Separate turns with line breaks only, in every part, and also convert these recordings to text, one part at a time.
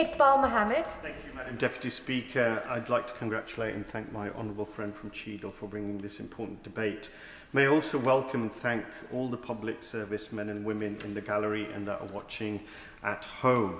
Iqbal Mohamed.
Thank you, Madam Deputy Speaker. I'd like to congratulate and thank my honourable friend from Cheadle for bringing this important debate. May I also welcome and thank all the public service men and women in the gallery and that are watching at home.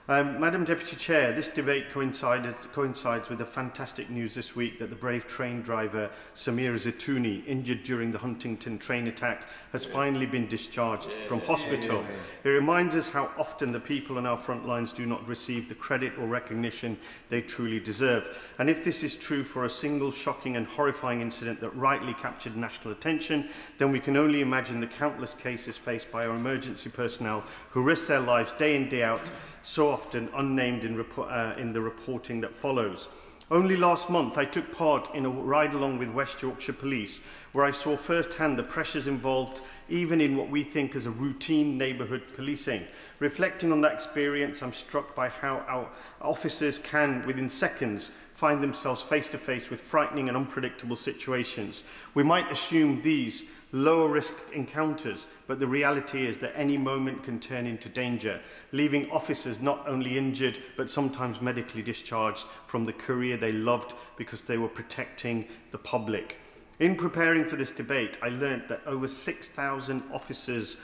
Madam Deputy Chair, this debate coincides with the fantastic news this week that the brave train driver Samir Zitouni, injured during the Huntington train attack, has finally been discharged from hospital. It reminds us how often the people on our front lines do not receive the credit or recognition they truly deserve. And if this is true for a single shocking and horrifying incident that rightly captured national attention, then we can only imagine the countless cases faced by our emergency personnel who risk their lives day in, day out, so often unnamed in the reporting that follows. Only last month I took part in a ride-along with West Yorkshire Police, where I saw firsthand the pressures involved even in what we think as a routine neighbourhood policing. Reflecting on that experience, I'm struck by how our officers can, within seconds, find themselves face-to-face with frightening and unpredictable situations. We might assume these lower-risk encounters, but the reality is that any moment can turn into danger, leaving officers not only injured, but sometimes medically discharged from the career they loved because they were protecting the public. In preparing for this debate, I learnt that over 6,000 officers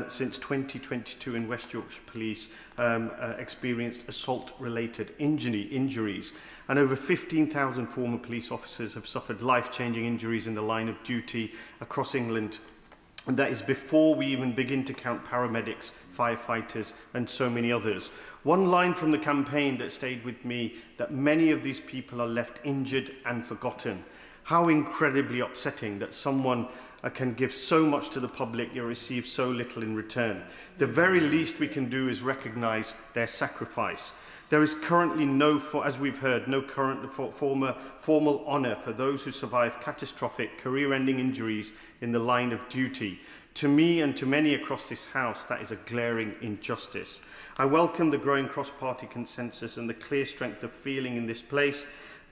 since 2022 in West Yorkshire Police experienced assault-related injuries, and over 15,000 former police officers have suffered life-changing injuries in the line of duty across England. And that is before we even begin to count paramedics, firefighters, and so many others. One line from the campaign that stayed with me, that many of these people are left injured and forgotten. How incredibly upsetting that someone can give so much to the public yet receive so little in return. The very least we can do is recognise their sacrifice. There is currently as we've heard, no current formal honour for those who survive catastrophic, career-ending injuries in the line of duty. To me and to many across this House, that is a glaring injustice. I welcome the growing cross-party consensus and the clear strength of feeling in this place.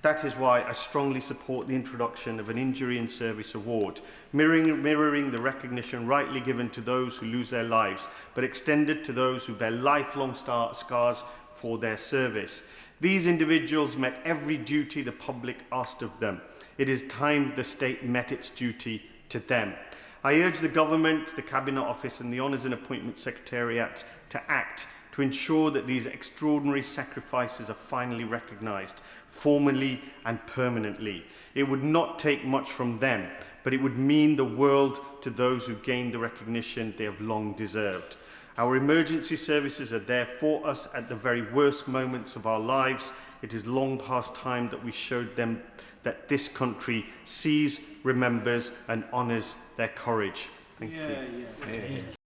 That is why I strongly support the introduction of an Injury in Service Award, mirroring the recognition rightly given to those who lose their lives, but extended to those who bear lifelong scars for their service. These individuals met every duty the public asked of them. It is time the state met its duty to them. I urge the Government, the Cabinet Office and the Honours and Appointments Secretariat to act to ensure that these extraordinary sacrifices are finally recognised, formally and permanently. It would not take much from them, but it would mean the world to those who gained the recognition they have long deserved. Our emergency services are there for us at the very worst moments of our lives. It is long past time that we showed them that this country sees, remembers and honours their courage. Thank you.